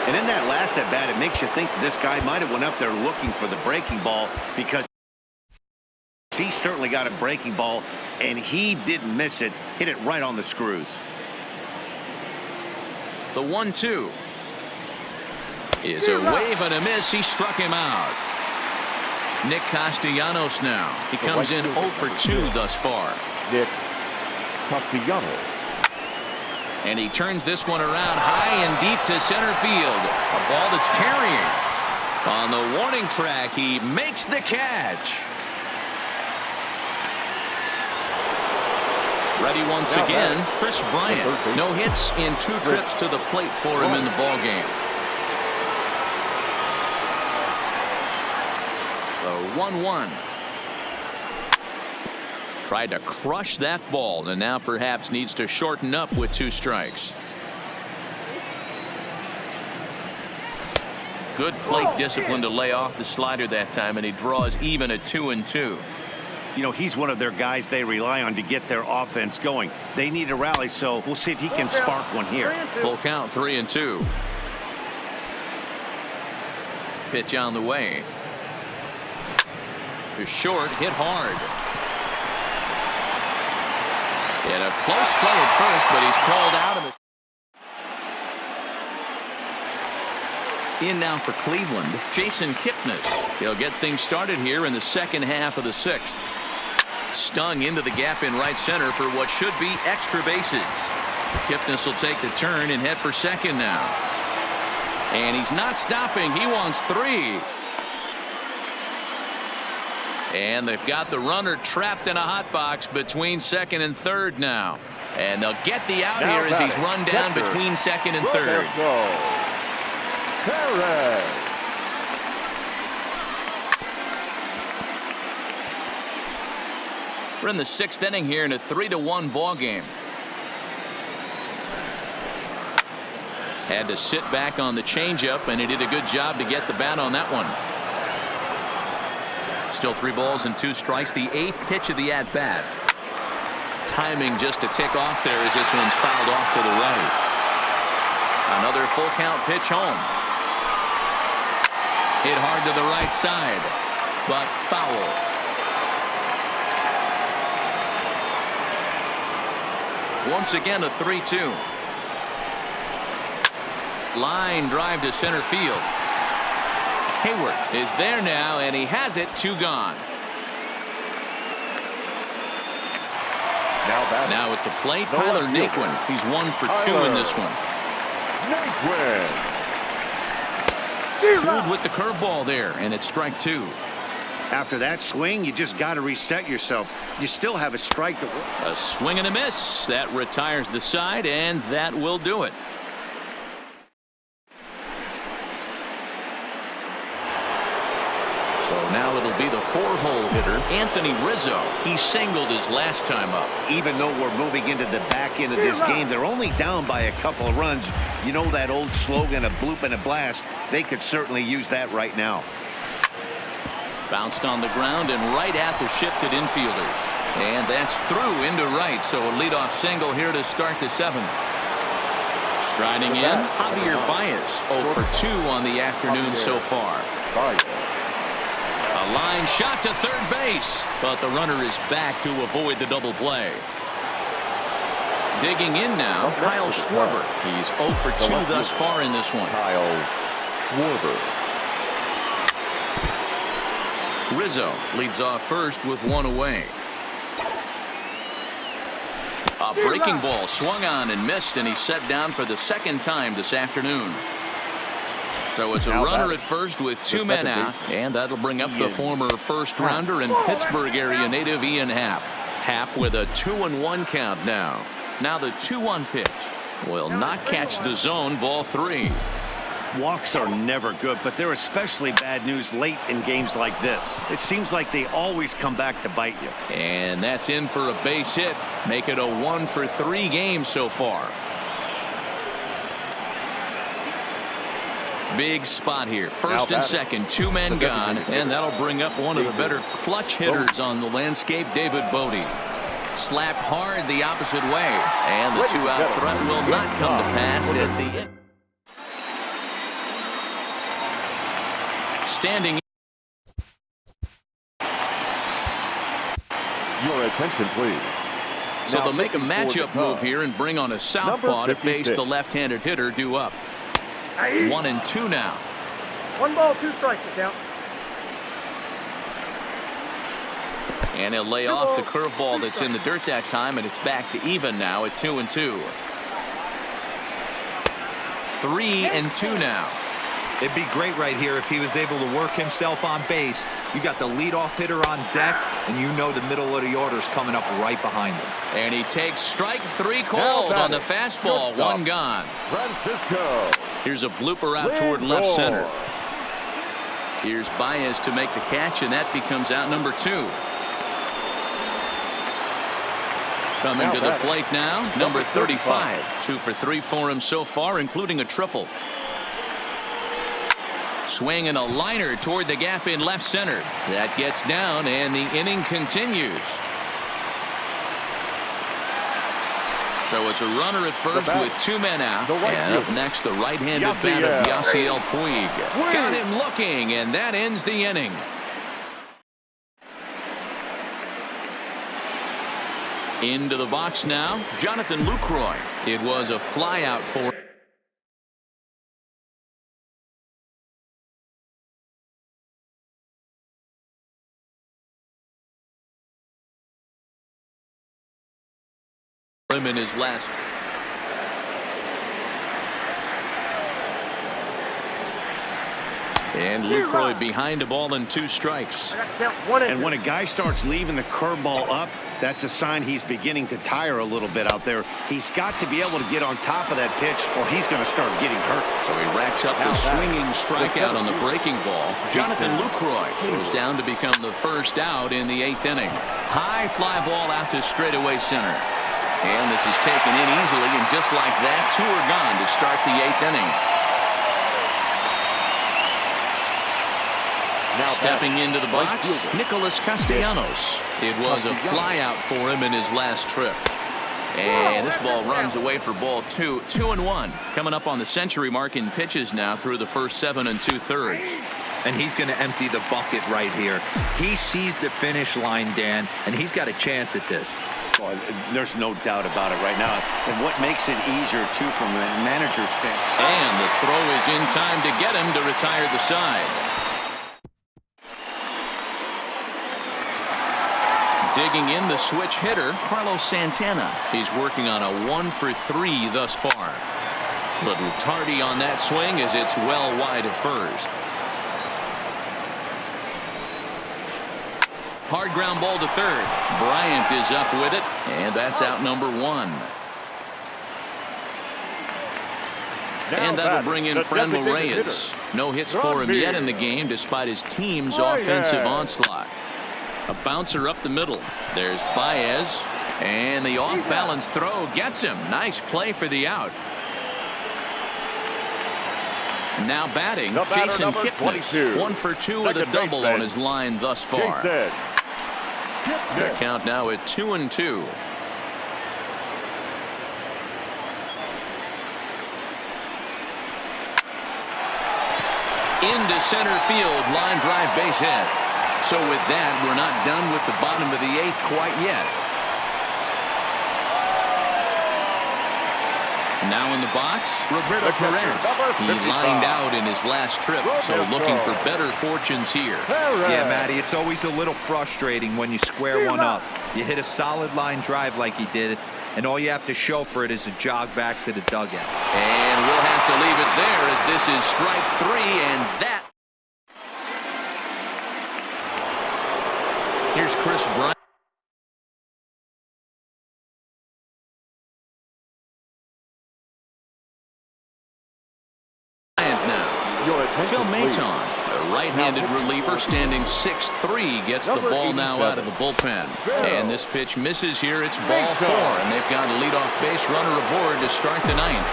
And in that last at bat, it makes you think this guy might have went up there looking for the breaking ball, because he certainly got a breaking ball, and he didn't miss it. Hit it right on the screws. The 1-2 is a wave and a miss. He struck him out. Nick Castellanos now. He comes in 0 for 2 thus far. Nick Castellanos. And he turns this one around high and deep to center field. A ball that's carrying. On the warning track, he makes the catch. Ready once again, Chris Bryant. No hits in 2 trips to the plate for him in the ball game. The 1-1. Tried to crush that ball, and now perhaps needs to shorten up with 2 strikes. Good plate discipline to lay off the slider that time, and he draws even at 2-2. You know, he's one of their guys they rely on to get their offense going. They need a rally, so we'll see if he can spark one here. Full count, 3-2. Pitch on the way. To short, hit hard. And a close play at first, but he's called out of it. In now for Cleveland, Jason Kipnis. He'll get things started here in the second half of the 6th. Stung into the gap in right center for what should be extra bases. Kipnis will take the turn and head for second now. And he's not stopping. He wants 3. And they've got the runner trapped in a hot box between second and third now. And they'll get the out here as he's run down between second and third. We're in the 6th inning here in a 3-1 ball game. Had to sit back on the changeup, and he did a good job to get the bat on that one. Still 3 balls and 2 strikes. The 8th pitch of the at bat. Timing just to tick off there as this one's fouled off to the right. Another full count pitch home. Hit hard to the right side, but foul. Once again a 3-2. Line drive to center field. Hayward is there now, and he has it. 2 gone. Now at the plate, Tyler Naquin. He's 1 for 2 in this one. Pulled with the curveball there, and it's strike 2. After that swing, you just got to reset yourself. You still have a strike. A swing and a miss. That retires the side, and that will do it. So now it'll be the 4-hole hitter, Anthony Rizzo. He singled his last time up. Even though we're moving into the back end of this game, they're only down by a couple of runs. You know that old slogan, a bloop and a blast. They could certainly use that right now. Bounced on the ground and right at the shifted infielders. And that's through into right. So a leadoff single here to start the 7th. Striding in, Javier Baez. 0 for 2 on the afternoon so far. A line shot to third base, but the runner is back to avoid the double play. Digging in now, Kyle Schwarber. He's 0 for 2 thus far in this one. Kyle Schwarber. Rizzo leads off first with 1 away. A breaking ball swung on and missed, and he's set down for the 2nd time this afternoon. So it's a runner at first with 2 men out, and that'll bring up the former first-rounder and Pittsburgh area native Ian Happ. Happ with a 2-1 count now. Now the 2-1 pitch will not catch the zone. Ball 3. Walks are never good, but they're especially bad news late in games like this. It seems like they always come back to bite you. And that's in for a base hit. Make it a 1 for 3 game so far. Big spot here. First and second, 2 men gone, and that'll bring up one of the better clutch hitters on the landscape, David Bodie. Slapped hard the opposite way, and the 2-out threat will not come to pass as the standing. Your attention, please. So Now they'll make a looking for matchup the move cub. here and bring on a southpaw Number to face 56. the left-handed hitter due up. 1-2 now. 1 ball, 2 strikes, count. And he'll lay off the curveball that's in the dirt that time, and it's back to even now at 2-2. 3-2 now. It'd be great right here if he was able to work himself on base. You got the leadoff hitter on deck, and you know the middle of the order's coming up right behind him. And he takes strike 3 called on the fastball. 1 gone. Francisco. Here's a blooper out toward left center. Here's Baez to make the catch, and that becomes out number 2. Coming to the plate now, number 35. 2 for 3 for him so far, including a triple. Swing and a liner toward the gap in left center. That gets down, and the inning continues. So it's a runner at first with 2 men out. And up next, the right-handed batter, Yasiel Puig. Got him looking, and that ends the inning. Into the box now, Jonathan Lucroy. It was a flyout for him in his last. And Lucroy behind a ball and 2 strikes. And when a guy starts leaving the curveball up, that's a sign he's beginning to tire a little bit out there. He's got to be able to get on top of that pitch, or he's going to start getting hurt. So he racks up the swinging strikeout on the breaking ball. Jonathan Lucroy goes down to become the first out in the 8th inning. High fly ball out to straightaway center. And this is taken in easily, and just like that, 2 are gone to start the 8th inning. Now stepping into the box, Nicholas Castellanos. It was a flyout for him in his last trip. And this ball runs away for ball 2. 2-1. Coming up on the century mark in pitches now through the first 7 2/3. And he's going to empty the bucket right here. He sees the finish line, Dan, and he's got a chance at this. Well, there's no doubt about it right now. And what makes it easier, too, from a manager's standpoint. And the throw is in time to get him to retire the side. Digging in the switch hitter, Carlos Santana. He's working on a 1 for 3 thus far. Little tardy on that swing as it's well wide at first. Hard ground ball to third. Bryant is up with it, and that's out number 1. And that'll bring in Franmil Reyes. No hits for him yet in the game despite his team's offensive onslaught. A bouncer up the middle. There's Baez, and the off-balance throw gets him. Nice play for the out. Now batting, Jason Kipnis. 1 for 2 with a double on his line thus far. The count now at 2-2. Into center field, line drive base hit. So with that, we're not done with the bottom of the 8th quite yet. Now in the box, Roberto Perez. He lined out in his last trip, so looking for better fortunes here. Yeah, Matty, it's always a little frustrating when you square one up. You hit a solid line drive like he did, and all you have to show for it is a jog back to the dugout. And we'll have to leave it there as this is strike 3, and that. Here's Chris Bryant. Phil Maton, a right-handed reliever standing 6'3", gets the ball now out of the bullpen. And this pitch misses here. It's ball 4, and they've got a leadoff base runner aboard to start the 9th.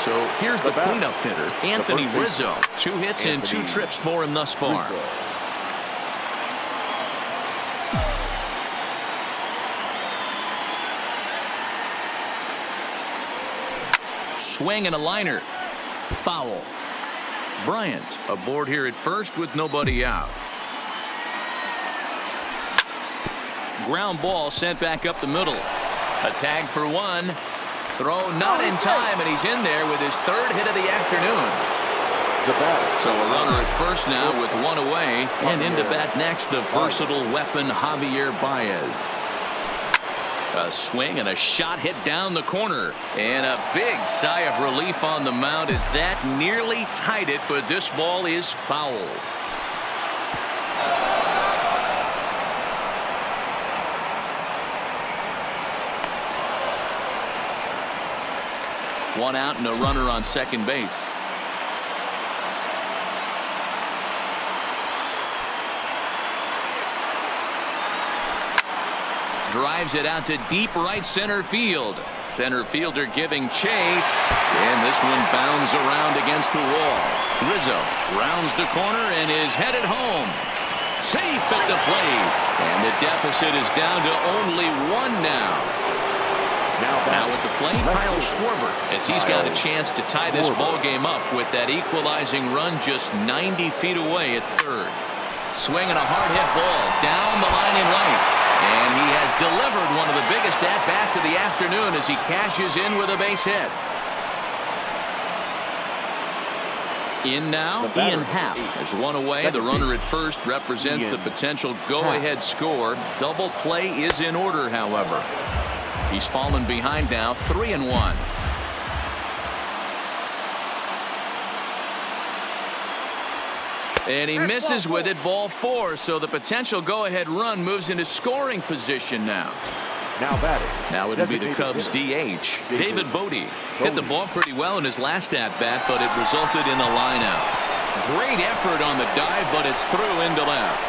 So here's the cleanup hitter, Anthony Rizzo. 2 hits and 2 trips for him thus far. Swing and a liner. Foul. Bryant aboard here at first with nobody out. Ground ball sent back up the middle. A tag for one. Throw not in time, and he's in there with his third hit of the afternoon. So a runner at first now with one away, and into bat next the versatile weapon Javier Baez. A swing and a shot hit down the corner, and a big sigh of relief on the mound as that nearly tied it, but this ball is foul. One out and a runner on second base. Drives it out to deep right center field. Center fielder giving chase, and this one bounds around against the wall. Rizzo rounds the corner and is headed home. Safe at the plate, and the deficit is down to only one now. Now at the plate, Kyle Schwarber, as he's got a chance to tie this ball game up with that equalizing run just 90 feet away at third. Swinging a hard hit ball down the line in right. And he has delivered one of the biggest at-bats of the afternoon as he cashes in with a base hit. In now, Ian Happ has one away. The runner at first represents the potential go-ahead score. Double play is in order, however. He's fallen behind now, 3-1. And he misses with it, ball four, so the potential go-ahead run moves into scoring position now. Now it'll be the Cubs DH, David Bodie. Hit the ball pretty well in his last at-bat, but it resulted in a line-out. Great effort on the dive, but it's through into left.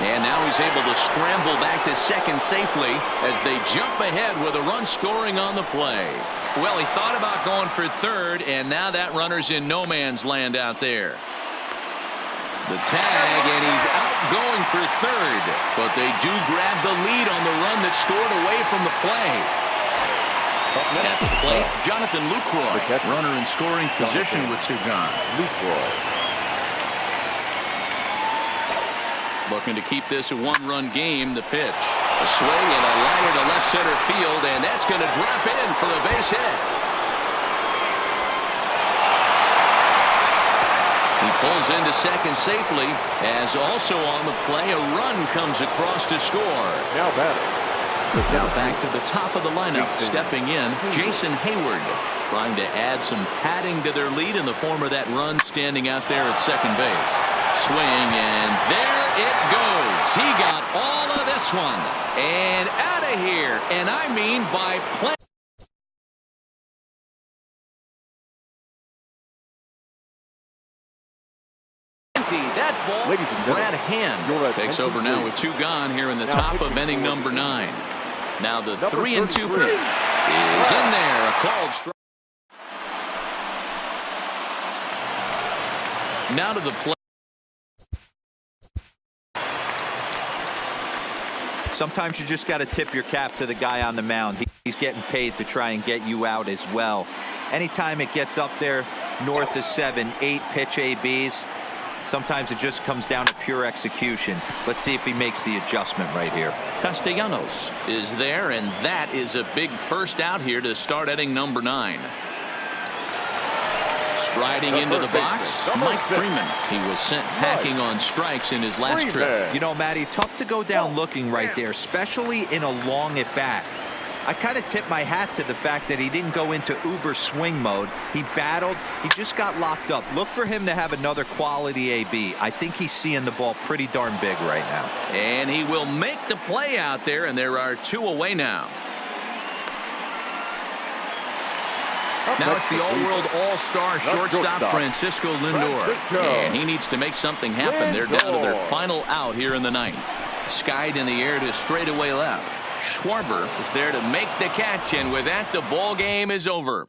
And now he's able to scramble back to second safely as they jump ahead with a run scoring on the play. Well, he thought about going for third, and now that runner's in no man's land out there. The tag, and he's out going for third, but they do grab the lead on the run that scored away from the play. At the plate, Jonathan Lucroy, runner in scoring position with two gone. Looking to keep this a one-run game. The pitch, a swing and a liner to left center field, and that's going to drop in for a base hit. He pulls into second safely, as also on the play a run comes across to score. Now back to the top of the lineup, stepping in, Jason Hayward, trying to add some padding to their lead in the form of that run standing out there at second base. Swing, and there it goes. He got all of this one and out of here, and I mean by plenty. That ball, Brad Hand takes over now with two gone here in the top of inning number 9. Now the 3-2 pitch is in there, a called strike. Now to the plate. Sometimes you just got to tip your cap to the guy on the mound. He's getting paid to try and get you out as well. Anytime it gets up there north of 7, 8 pitch ABs, sometimes it just comes down to pure execution. Let's see if he makes the adjustment right here. Castellanos is there, and that is a big first out here to start inning number 9. Striding into the box, Mike Freeman. He was sent packing on strikes in his last trip. You know, Matty, tough to go down looking right there, especially in a long at bat. I kind of tip my hat to the fact that he didn't go into uber swing mode. He battled. He just got locked up. Look for him to have another quality AB. I think he's seeing the ball pretty darn big right now. And he will make the play out there, and there are 2 away now. Now it's the all-world all-star shortstop Francisco Lindor. And he needs to make something happen. They're down to their final out here in the 9th. Skied in the air to straightaway left. Schwarber is there to make the catch, and with that, the ball game is over.